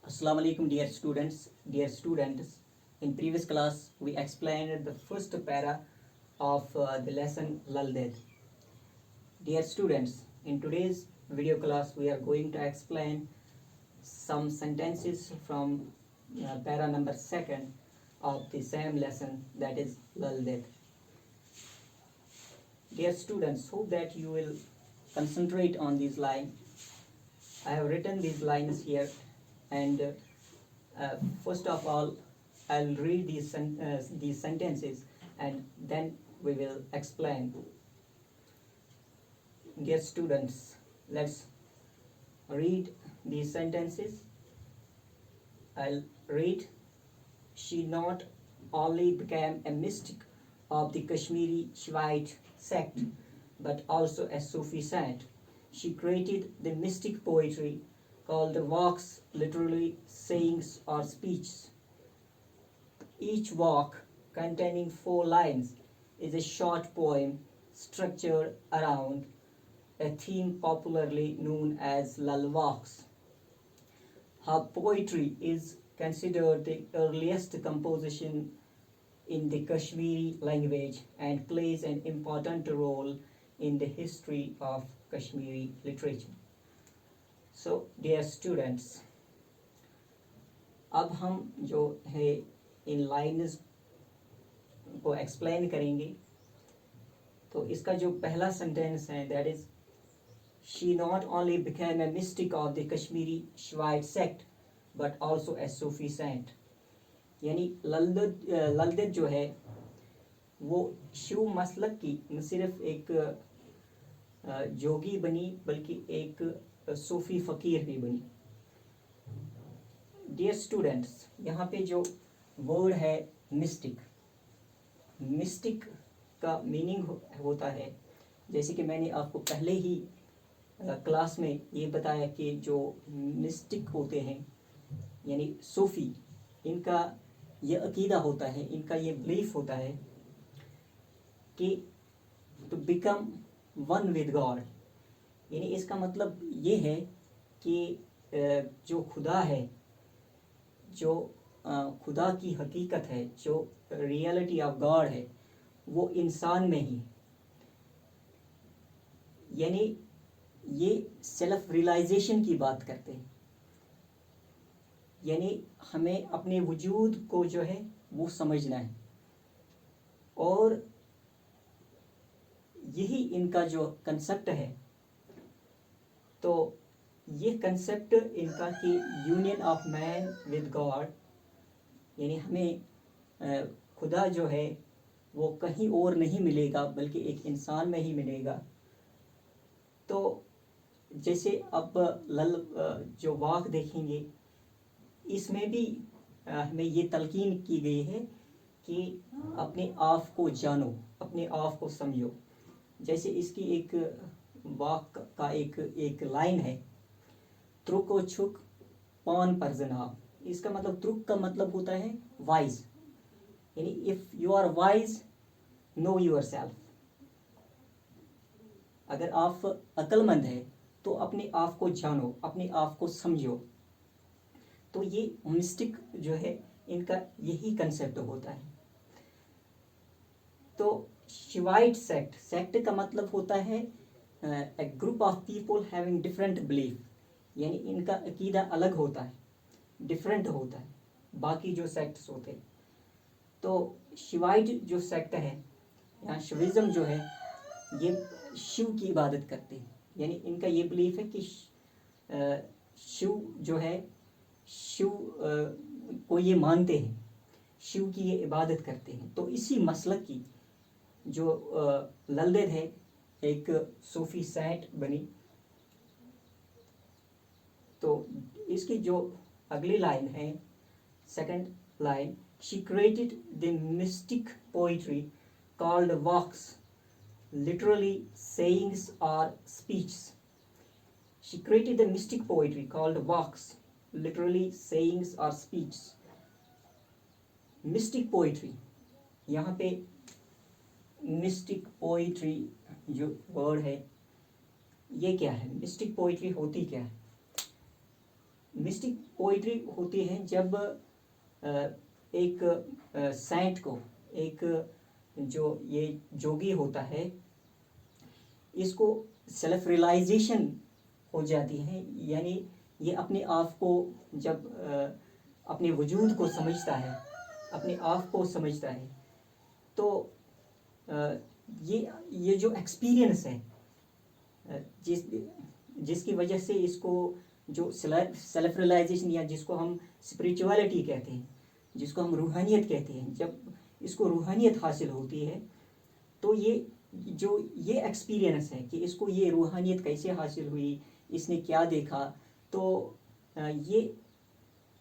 Assalamu alaikum, dear students. Dear students, in previous class we explained the first para of the lesson Lalded. Dear students, in today's video class we are going to explain some sentences from para number 2 of the same lesson, that is Lalded. Dear students, hope that you will concentrate on these lines. I have written these lines here, and first of all I'll read these sentences and then we will explain. Dear students, let's read these sentences. I'll read. She not only became a mystic of the Kashmiri Shiite sect, but also a Sufi saint. She created the mystic poetry called the walks, literally sayings or speeches. Each walk, containing 4 lines, is a short poem structured around a theme popularly known as Lal Walks. Her poetry is considered the earliest composition in the Kashmiri language and plays an important role in the history of Kashmiri literature. So, dear students, अब हम जो है इन lines को explain करेंगे. तो इसका जो पहला सेंटेंस है, that is she not only became a mystic of the Kashmiri Shaivite sect but also a Sufi saint. यानी ललदत जो है वो शिव मसलक की न सिर्फ एक जोगी बनी बल्कि एक सूफी फ़कीर भी बनी. डियर स्टूडेंट्स, यहाँ पे जो वर्ड है मिस्टिक, मिस्टिक का मीनिंग होता है, जैसे कि मैंने आपको पहले ही क्लास में ये बताया कि जो मिस्टिक होते हैं यानी सूफी, इनका ये अकीदा होता है, इनका ये बिलीफ होता है कि to become one with God. यानी इसका मतलब ये है कि जो खुदा है, जो खुदा की हकीकत है, जो रियलिटी ऑफ गॉड है, वो इंसान में ही. यानी ये सेल्फ रियलाइजेशन की बात करते हैं. यानी हमें अपने वजूद को जो है वो समझना है, और यही इनका जो कंसेप्ट है. तो ये कंसेप्ट इनका कि union of man with God, यानी हमें खुदा जो है वो कहीं और नहीं मिलेगा बल्कि एक इंसान में ही मिलेगा. तो जैसे अब जो वाक देखेंगे, इसमें भी हमें ये तलकीन की गई है कि अपने आप को जानो, अपने आप को समझो. जैसे इसकी एक वाक का एक लाइन है, त्रुक ओ छुक पान पर जनाब. इसका मतलब, त्रुक का मतलब होता है वाइज, यानी if you are wise know yourself. अगर आप अक्लमंद है तो अपने आप को जानो, अपने आप को समझो. तो ये मिस्टिक जो है इनका यही कंसेप्ट होता है. तो शिवाइट सेक्ट, सेक्ट का मतलब होता है a group of people having different belief. यानी इनका अकीदा अलग होता है, डिफरेंट होता है बाकी जो सेक्ट्स होते हैं. तो शिवाइट जो सेक्ट है, यहाँ शिविज्म जो है, ये शिव की इबादत करते हैं. यानी इनका ये बिलीफ है कि शिव जो है, शिव को ये मानते हैं, शिव की ये इबादत करते हैं. तो इसी मसलक की जो ललदत है, एक सूफी सेंट बनी. तो इसकी जो अगली लाइन है, second line, she created the mystic poetry called vakhs, literally sayings or speeches. She created the mystic poetry called walks, literally sayings or speeches. Mystic poetry, यहाँ पे मिस्टिक पोइट्री जो वर्ड है, ये क्या है, मिस्टिक पोइट्री होती क्या है? मिस्टिक पोइट्री होती है जब एक सेंट को, एक जो ये जोगी होता है, इसको सेल्फ रियलाइजेशन हो जाती है, यानी ये अपने आप को जब अपने वजूद को समझता है, अपने आप को समझता है, तो ये जो एक्सपीरियंस है, जिसकी वजह से इसको जो सेल्फ रियलाइजेशन या जिसको हम स्पिरिचुअलिटी कहते हैं, जिसको हम रूहानियत कहते हैं, जब इसको रूहानियत हासिल होती है तो ये एक्सपीरियंस है कि इसको ये रूहानियत कैसे हासिल हुई, इसने क्या देखा, तो ये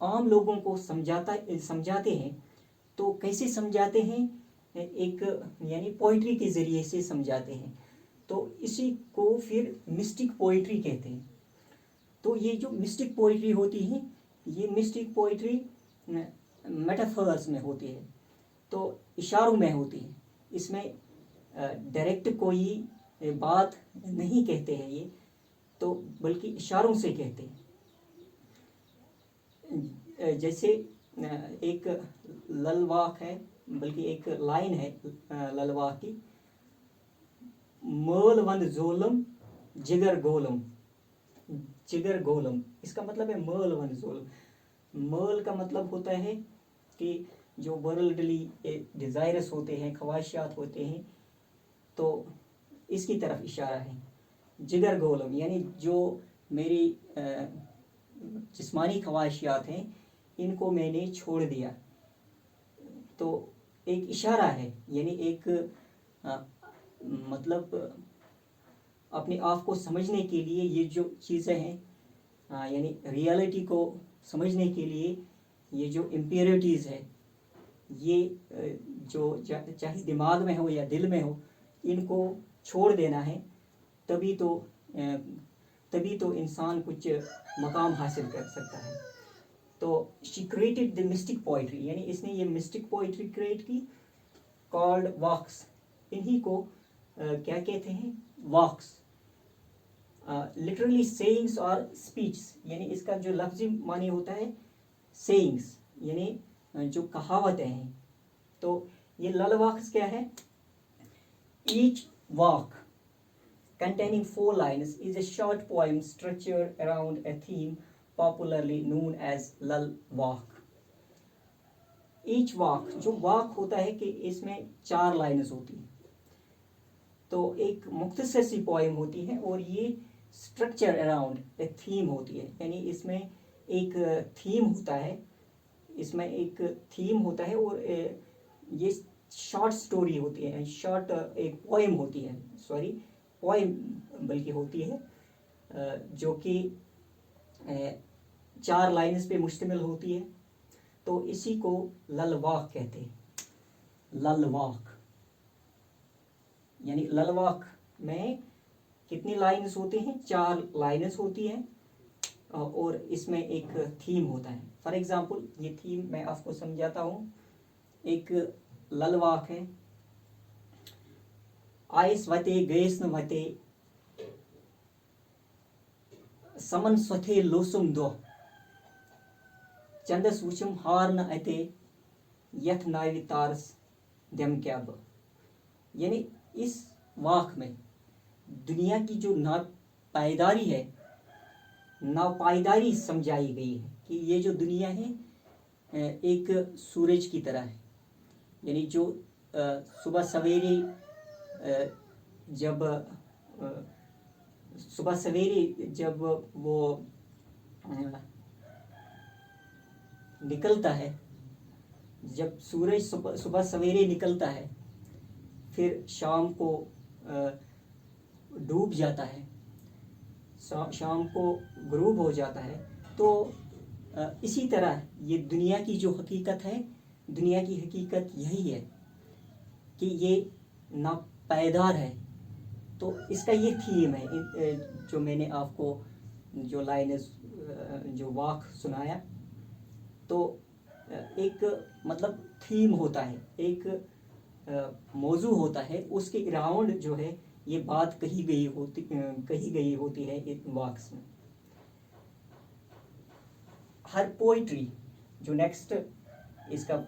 आम लोगों को समझाते हैं। तो कैसे समझाते हैं? एक यानी पोइट्री के ज़रिए से समझाते हैं। तो इसी को फिर मिस्टिक पोइट्री कहते हैं। तो ये जो मिस्टिक पोइट्री होती है, ये मिस्टिक पोइट्री मेटाफर्स में होती है, तो इशारों में होती है। इसमें डायरेक्ट कोई बात नहीं कहते हैं ये, तो बल्कि इशारों से कहते हैं। जैसे एक ललवाक है, बल्कि एक लाइन है ललवाक की, मल वन जोलम जिगर गोलम, जिगर गोलम, इसका मतलब है मल वन जोलम। मल का मतलब होता है कि जो वर्ल्डली डिज़ायरस होते हैं, ख्वाहिशात होते हैं, तो इसकी तरफ इशारा है। जिगर गोलम यानी जो मेरी जिस्मानी ख्वाहिशात हैं, इनको मैंने छोड़ दिया। तो एक इशारा है, यानी एक मतलब अपने आप को समझने के लिए ये जो चीज़ें हैं, यानी रियलिटी को समझने के लिए ये जो इम्प्योरिटीज़ है, ये जो चाहे दिमाग में हो या दिल में हो, इनको छोड़ देना है, तभी तो इंसान कुछ मकाम हासिल कर सकता है। तो she created the mystic poetry, यानी इसने ये मिस्टिक पोइट्री क्रिएट की, कॉल्ड वॉक्स। इन्हीं को क्या कहते हैं? वॉक्स। लिटरली सेइंग्स और स्पीच, यानी इसका जो लफ्जी मानी होता है सेइंग्स, यानी जो कहावतें हैं। तो ये ललवाक्स क्या है? Each walk, containing 4 lines, is a short poem structured around a theme popularly known as lull walk. Each walk, जो walk होता है कि इसमें 4 लाइन्स होती हैं, तो एक मुख्तसर सी पोएम होती है, और ये स्ट्रक्चर अराउंड ए थीम होती है, यानी इसमें एक थीम होता है, इसमें एक थीम होता है, और ये शॉर्ट स्टोरी होती है, शॉर्ट एक पोएम होती है, सॉरी पोएम बल्कि होती है, जो कि 4 लाइन्स पे मुश्तमिल होती है। तो इसी को ललवाक कहते हैं। ललवाक यानी ललवाक में कितनी लाइन्स होती हैं? 4 लाइन्स होती हैं, और इसमें एक थीम होता है। फॉर एग्जांपल, ये थीम मैं आपको समझाता हूँ। एक ललवाक है, आइस वते गैस न वते समन स्वथे लोसुम दो चंदस वुचम हार न अते यथ नावि तारस दम क्याब। यानी इस वाक में दुनिया की जो नापायदारी है, नापायदारी समझाई गई है कि ये जो दुनिया है एक सूरज की तरह है, यानी जो सुबह सवेरे जब वो निकलता है, जब सूरज सुबह सवेरे निकलता है, फिर शाम को डूब जाता है, शाम को गुरूब हो जाता है। तो इसी तरह ये दुनिया की जो हकीकत है, दुनिया की हकीकत यही है कि ये नापैदार है। तो इसका ये थीम है, जो मैंने आपको जो लाइन जो वाक सुनाया, तो एक मतलब थीम होता है, एक मौजू होता है, उसके अराउंड जो है ये बात कही गई होती है इन वाक्स में। her poetry, جو نیکسٹ اس کا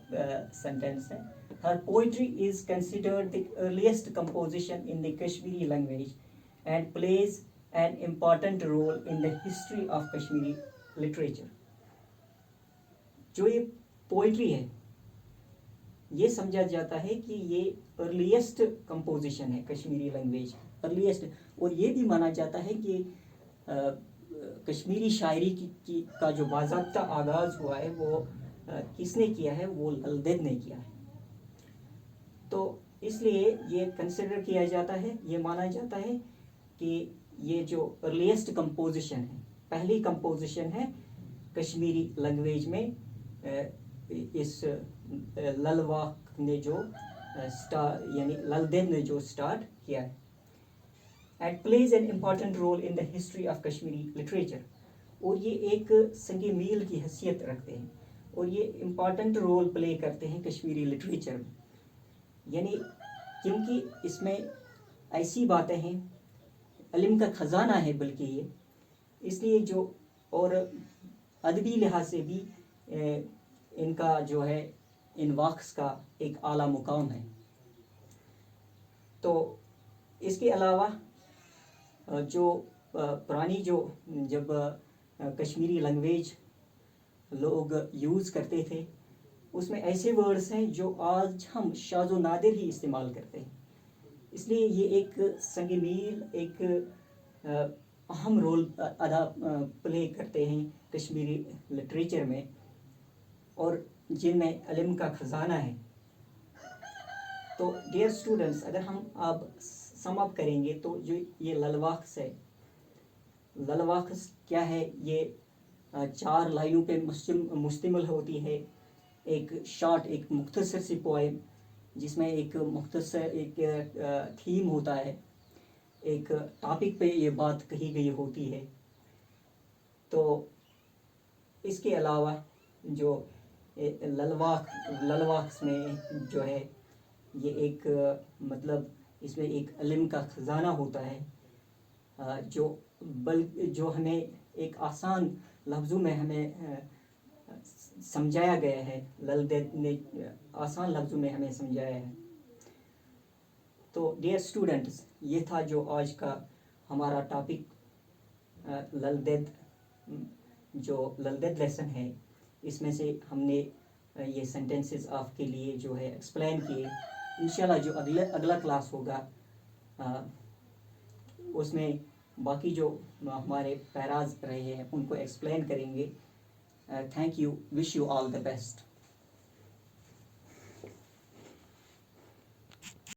سینٹینس ہے, her poetry is considered the earliest composition in the Kashmiri language and plays an important role in the history of Kashmiri literature. جو یہ پوئٹری ہے یہ سمجھا جاتا ہے کہ یہ ارلیسٹ کمپوزیشن ہے کشمیری لینگویج, ارلیسٹ, اور یہ بھی مانا جاتا ہے کہ کشمیری شاعری کی کا جو باضابطہ آغاز ہوا ہے وہ کس نے کیا ہے, وہ لل دید نے کیا ہے. تو اس لیے یہ کنسیڈر کیا جاتا ہے, یہ مانا جاتا ہے کہ یہ جو ارلیسٹ کمپوزیشن ہے, پہلی کمپوزیشن ہے کشمیری لینگویج میں, اس لل واق نے جو یعنی لل دید نے جو سٹارٹ کیا ہے. And plays an important role in the history of Kashmiri literature, اور یہ ایک سنگ میل کی حیثیت رکھتے ہیں اور یہ امپورٹنٹ رول پلے کرتے ہیں کشمیری لٹریچر میں. یعنی کیونکہ اس میں ایسی باتیں ہیں, علم کا خزانہ ہے بلکہ یہ, اس لیے جو اور ادبی لحاظ سے بھی ان کا جو ہے ان واقعس کا ایک اعلیٰ مقام ہے. تو اس کے علاوہ جو پرانی جو جب کشمیری لینگویج لوگ یوز کرتے تھے اس میں ایسے ورڈز ہیں جو آج ہم شاذ و نادر ہی استعمال کرتے ہیں. اس لیے یہ ایک سنگ میل, ایک اہم رول ادا پلے کرتے ہیں کشمیری لٹریچر میں, اور جن میں علم کا خزانہ ہے. تو ڈیئر اسٹوڈنٹس, اگر ہم اب سم اپ کریں گے تو جو یہ لل واقس ہے, لل واقس کیا ہے, یہ 4 لائنوں پہ مشتمل ہوتی ہے. ایک شارٹ, ایک مختصر سی پوئم جس میں ایک مختصر ایک تھیم ہوتا ہے, ایک ٹاپک پہ یہ بات کہی گئی ہوتی ہے. تو اس کے علاوہ جو لل واقس میں جو ہے یہ ایک مطلب اس میں ایک علم کا خزانہ ہوتا ہے, جو ہمیں ایک آسان لفظوں میں ہمیں سمجھایا گیا ہے, لل دید نے آسان لفظوں میں ہمیں سمجھایا ہے. تو ڈیئر اسٹوڈنٹس, یہ تھا جو آج کا ہمارا ٹاپک لل دید, جو لل دید لیسن ہے. اس میں سے ہم نے یہ سینٹینسز آپ کے لیے جو ہے ایکسپلین کیے. انشاءاللہ جو اگلا کلاس ہوگا اس میں باقی جو ہمارے پیراز رہے ہیں ان کو ایکسپلین کریں گے. Thank you, wish you all the best.